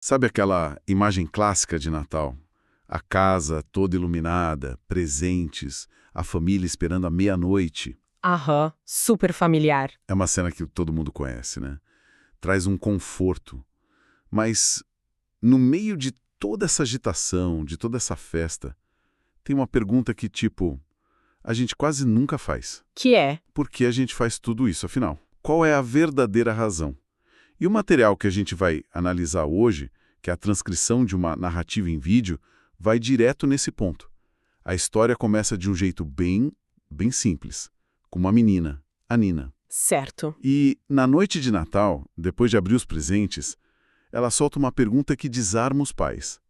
Sabe aquela imagem clássica de Natal? A casa toda iluminada, presentes, a família esperando a meia-noite. Aham, super familiar. É uma cena que todo mundo conhece, né? Traz um conforto. Mas, no meio de toda essa agitação, de toda essa festa, tem uma pergunta que, tipo, a gente quase nunca faz. Que é? Por que a gente faz tudo isso, afinal? Qual é a verdadeira razão? E o material que a gente vai analisar hoje, que é a transcrição de uma narrativa em vídeo, vai direto nesse ponto. A história começa de um jeito bem simples, com uma menina, a Nina. Certo. E, na noite de Natal, depois de abrir os presentes, ela solta uma pergunta que desarma os pais.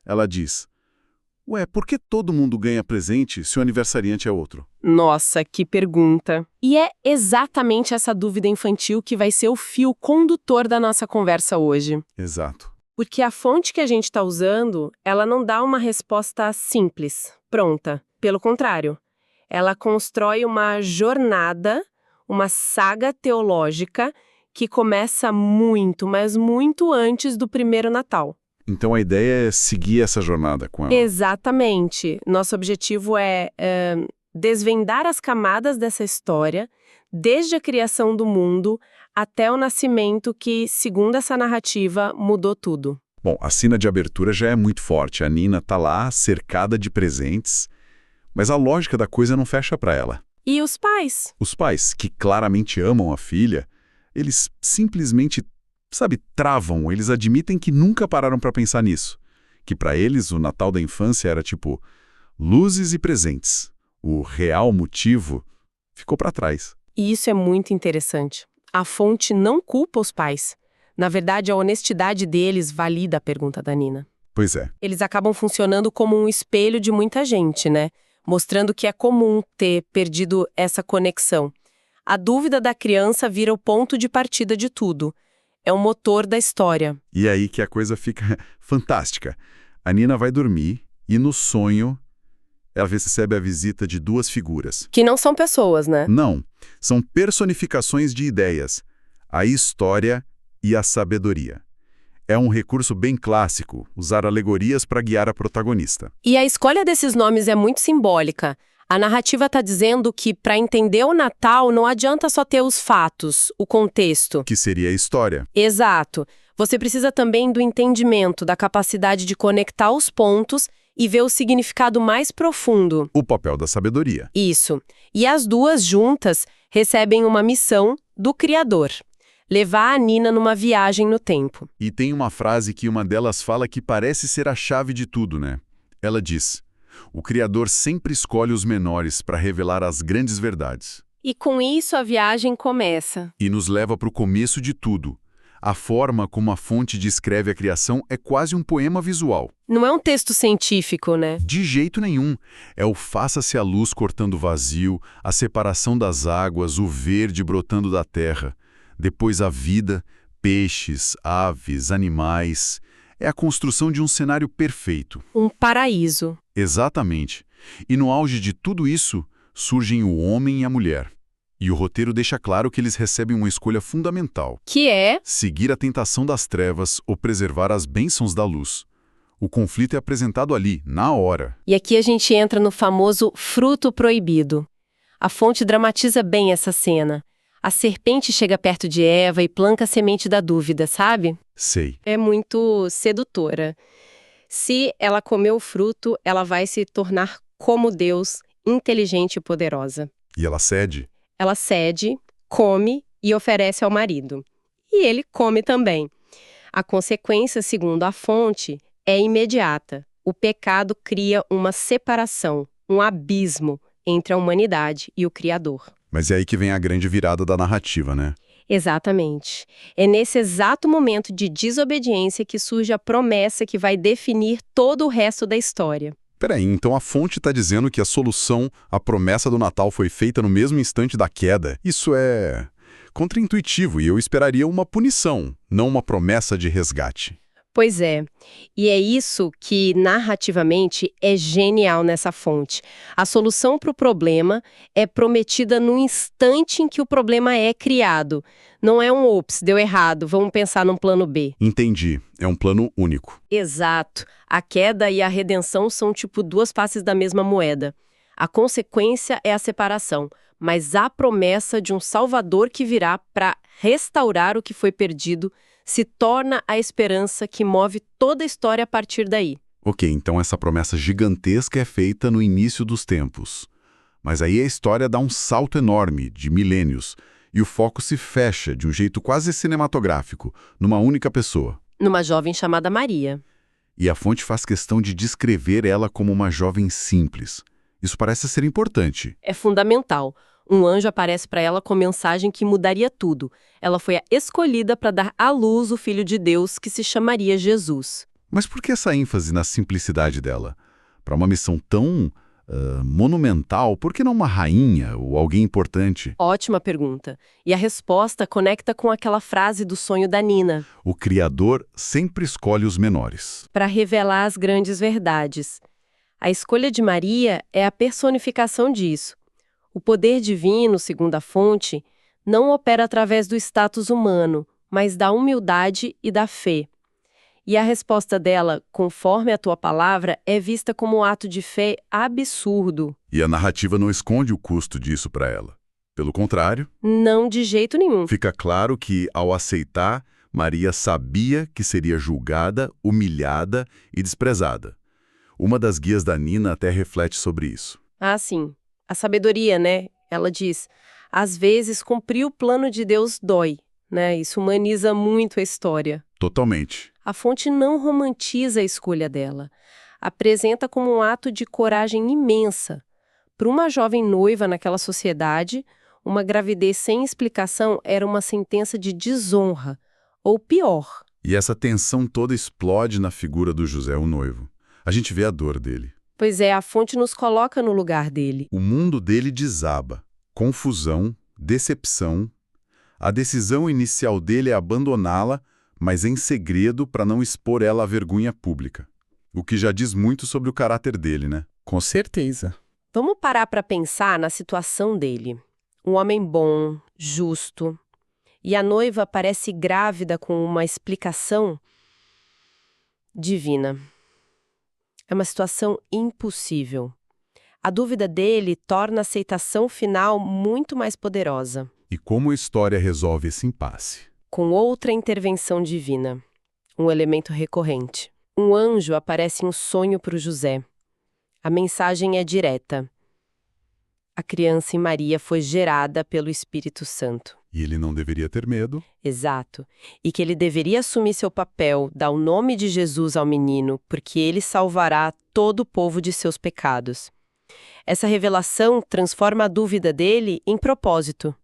Ela diz: ué, por que todo mundo ganha presente se o aniversariante é outro? Nossa, que pergunta. E é exatamente essa dúvida infantil que vai ser o fio condutor da nossa conversa hoje. Exato. Porque a fonte que a gente está usando, ela não dá uma resposta simples, pronta. Pelo contrário, ela constrói uma jornada, uma saga teológica que começa muito, mas muito antes do primeiro Natal. Então a ideia é seguir essa jornada com ela. Exatamente. Nosso objetivo é desvendar as camadas dessa história, desde a criação do mundo até o nascimento que, segundo essa narrativa, mudou tudo. Bom, a cena de abertura já é muito forte. A Nina tá lá, cercada de presentes, mas a lógica da coisa não fecha para ela. E os pais? Os pais, que claramente amam a filha, eles simplesmente, travam. Eles admitem que nunca pararam para pensar nisso. Que para eles o Natal da infância era tipo luzes e presentes. O real motivo ficou para trás. E isso é muito interessante. A fonte não culpa os pais. Na verdade, a honestidade deles valida a pergunta da Nina. Pois é. Eles acabam funcionando como um espelho de muita gente, né? Mostrando que é comum ter perdido essa conexão. A dúvida da criança vira o ponto de partida de tudo. É o motor da história. E é aí que a coisa fica fantástica. A Nina vai dormir e no sonho ela recebe a visita de duas figuras. Que não são pessoas, né? Não, são personificações de ideias, a história e a sabedoria. É um recurso bem clássico, usar alegorias para guiar a protagonista. E a escolha desses nomes é muito simbólica. A narrativa está dizendo que, para entender o Natal, não adianta só ter os fatos, o contexto. Que seria a história. Exato. Você precisa também do entendimento, da capacidade de conectar os pontos e ver o significado mais profundo. O papel da sabedoria. Isso. E as duas juntas recebem uma missão do Criador: levar a Nina numa viagem no tempo. E tem uma frase que uma delas fala que parece ser a chave de tudo, né? Ela diz: o Criador sempre escolhe os menores para revelar as grandes verdades. E com isso a viagem começa. E nos leva para o começo de tudo. A forma como a fonte descreve a criação é quase um poema visual. Não é um texto científico, né? De jeito nenhum. É o faça-se a luz cortando o vazio, a separação das águas, o verde brotando da terra. Depois a vida, peixes, aves, animais. É a construção de um cenário perfeito. Um paraíso. Exatamente. E no auge de tudo isso, surgem o homem e a mulher. E o roteiro deixa claro que eles recebem uma escolha fundamental. Que é? Seguir a tentação das trevas ou preservar as bênçãos da luz. O conflito é apresentado ali, na hora. E aqui a gente entra no famoso fruto proibido. A fonte dramatiza bem essa cena. A serpente chega perto de Eva e planta a semente da dúvida, sabe? Sei. É muito sedutora. Se ela comer o fruto, ela vai se tornar como Deus, inteligente e poderosa. E ela cede? Ela cede, come e oferece ao marido. E ele come também. A consequência, segundo a fonte, é imediata. O pecado cria uma separação, um abismo entre a humanidade e o Criador. Mas é aí que vem a grande virada da narrativa, né? Exatamente. É nesse exato momento de desobediência que surge a promessa que vai definir todo o resto da história. Peraí, então a fonte está dizendo que a solução, a promessa do Natal foi feita no mesmo instante da queda. Isso é contraintuitivo e eu esperaria uma punição, não uma promessa de resgate. Pois é, e é isso que, narrativamente, é genial nessa fonte. A solução para o problema é prometida no instante em que o problema é criado. Não é um ops, deu errado, vamos pensar num plano B. Entendi. É um plano único. Exato. A queda e a redenção são tipo duas faces da mesma moeda. A consequência é a separação, mas a promessa de um Salvador que virá para restaurar o que foi perdido se torna a esperança que move toda a história a partir daí. Ok, então essa promessa gigantesca é feita no início dos tempos. Mas aí a história dá um salto enorme, de milênios, e o foco se fecha de um jeito quase cinematográfico, numa única pessoa. Numa jovem chamada Maria. E a fonte faz questão de descrever ela como uma jovem simples. Isso parece ser importante. É fundamental. Um anjo aparece para ela com mensagem que mudaria tudo. Ela foi a escolhida para dar à luz o Filho de Deus, que se chamaria Jesus. Mas por que essa ênfase na simplicidade dela? Para uma missão tão monumental, por que não uma rainha ou alguém importante? Ótima pergunta. E a resposta conecta com aquela frase do sonho da Nina. O Criador sempre escolhe os menores. Para revelar as grandes verdades. A escolha de Maria é a personificação disso. O poder divino, segundo a fonte, não opera através do status humano, mas da humildade e da fé. E a resposta dela, conforme a tua palavra, é vista como um ato de fé absurdo. E a narrativa não esconde o custo disso para ela. Pelo contrário, Não de jeito nenhum. fica claro que, ao aceitar, Maria sabia que seria julgada, humilhada e desprezada. Uma das guias da Nina até reflete sobre isso. Ah, sim. A sabedoria, né? Ela diz, às vezes cumprir o plano de Deus dói, né? Isso humaniza muito a história. Totalmente. A fonte não romantiza a escolha dela. Apresenta como um ato de coragem imensa. Para uma jovem noiva naquela sociedade, uma gravidez sem explicação era uma sentença de desonra, ou pior. E essa tensão toda explode na figura do José, o noivo. A gente vê a dor dele. Pois é, a fonte nos coloca no lugar dele. O mundo dele desaba. Confusão, decepção. A decisão inicial dele é abandoná-la, mas em segredo para não expor ela à vergonha pública. O que já diz muito sobre o caráter dele, né? Com certeza. Vamos parar para pensar na situação dele. Um homem bom, justo. E a noiva parece grávida com uma explicação divina. É uma situação impossível. A dúvida dele torna a aceitação final muito mais poderosa. E como a história resolve esse impasse? Com outra intervenção divina. Um elemento recorrente. Um anjo aparece em um sonho para o José. A mensagem é direta. A criança em Maria foi gerada pelo Espírito Santo. E ele não deveria ter medo. Exato. E que ele deveria assumir seu papel, dar o nome de Jesus ao menino, porque ele salvará todo o povo de seus pecados. Essa revelação transforma a dúvida dele em propósito.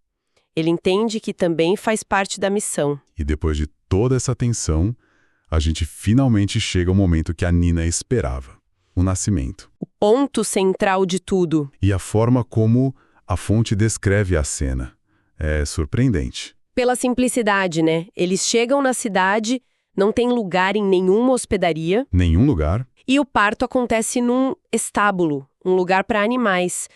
Ele entende que também faz parte da missão. E depois de toda essa tensão, a gente finalmente chega ao momento que a Nina esperava. O nascimento. O ponto central de tudo. E a forma como a fonte descreve a cena. É surpreendente. Pela simplicidade, né? Eles chegam na cidade, não tem lugar em nenhuma hospedaria. Nenhum lugar. E o parto acontece num estábulo, um lugar para animais.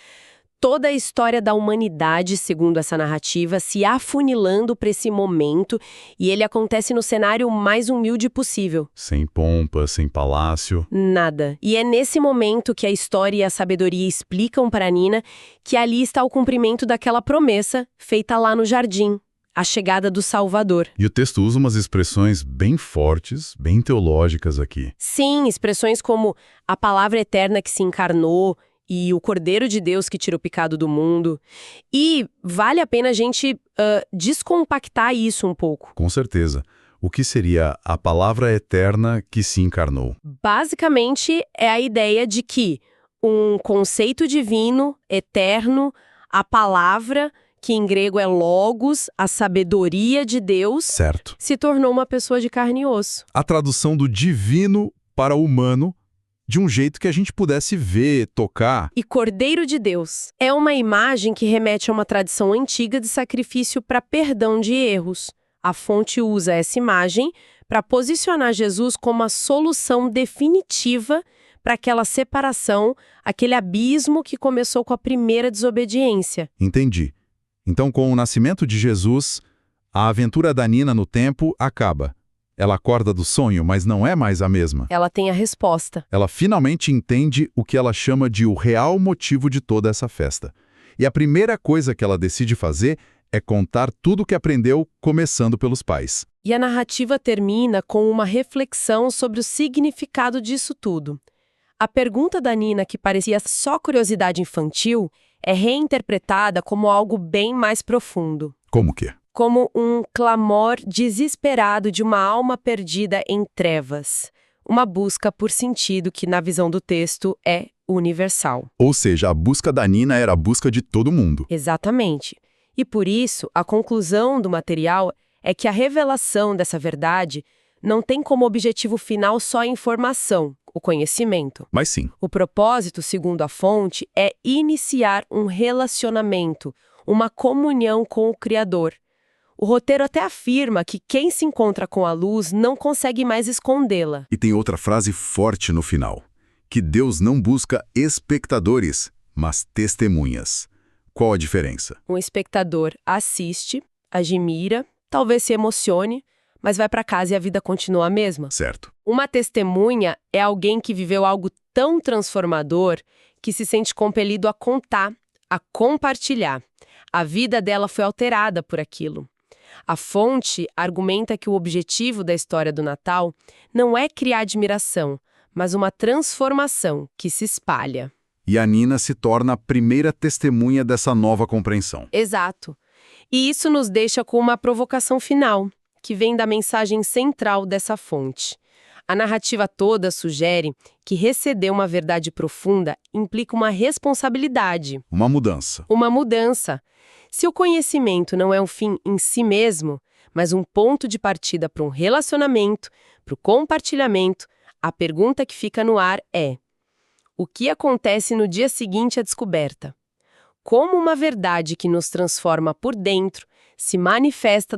Toda a história da humanidade, segundo essa narrativa, se afunilando para esse momento, e ele acontece no cenário mais humilde possível. Sem pompa, sem palácio. Nada. E é nesse momento que a história e a sabedoria explicam para Nina que ali está o cumprimento daquela promessa feita lá no jardim, a chegada do Salvador. E o texto usa umas expressões bem fortes, bem teológicas aqui. Sim, expressões como a palavra eterna que se encarnou, e o Cordeiro de Deus que tira o pecado do mundo. E vale a pena a gente descompactar isso um pouco. Com certeza. O que seria a palavra eterna que se encarnou? Basicamente, é a ideia de que um conceito divino, eterno, a palavra, que em grego é logos, a sabedoria de Deus, Certo. se tornou uma pessoa de carne e osso. A tradução do divino para o humano de um jeito que a gente pudesse ver, tocar. E Cordeiro de Deus é uma imagem que remete a uma tradição antiga de sacrifício para perdão de erros. A fonte usa essa imagem para posicionar Jesus como a solução definitiva para aquela separação, aquele abismo que começou com a primeira desobediência. Entendi. Então, com o nascimento de Jesus, a aventura da Nina no tempo acaba. Ela acorda do sonho, mas não é mais a mesma. Ela tem a resposta. Ela finalmente entende o que ela chama de o real motivo de toda essa festa. E a primeira coisa que ela decide fazer é contar tudo o que aprendeu, começando pelos pais. E a narrativa termina com uma reflexão sobre o significado disso tudo. A pergunta da Nina, que parecia só curiosidade infantil, é reinterpretada como algo bem mais profundo. Como que? Como um clamor desesperado de uma alma perdida em trevas. Uma busca por sentido que, na visão do texto, é universal. Ou seja, a busca da Nina era a busca de todo mundo. Exatamente. E por isso, a conclusão do material é que a revelação dessa verdade não tem como objetivo final só a informação, o conhecimento. Mas sim. O propósito, segundo a fonte, é iniciar um relacionamento, uma comunhão com o Criador. O roteiro até afirma que quem se encontra com a luz não consegue mais escondê-la. E tem outra frase forte no final, que Deus não busca espectadores, mas testemunhas. Qual a diferença? Um espectador assiste, admira, talvez se emocione, mas vai para casa e a vida continua a mesma. Certo. Uma testemunha é alguém que viveu algo tão transformador que se sente compelido a contar, a compartilhar. A vida dela foi alterada por aquilo. A fonte argumenta que o objetivo da história do Natal não é criar admiração, mas uma transformação que se espalha. E a Nina se torna a primeira testemunha dessa nova compreensão. Exato. E isso nos deixa com uma provocação final, que vem da mensagem central dessa fonte. A narrativa toda sugere que receber uma verdade profunda implica uma responsabilidade. Uma mudança. Uma mudança. Se o conhecimento não é um fim em si mesmo, mas um ponto de partida para um relacionamento, para o compartilhamento, a pergunta que fica no ar é: o que acontece no dia seguinte à descoberta? Como uma verdade que nos transforma por dentro se manifesta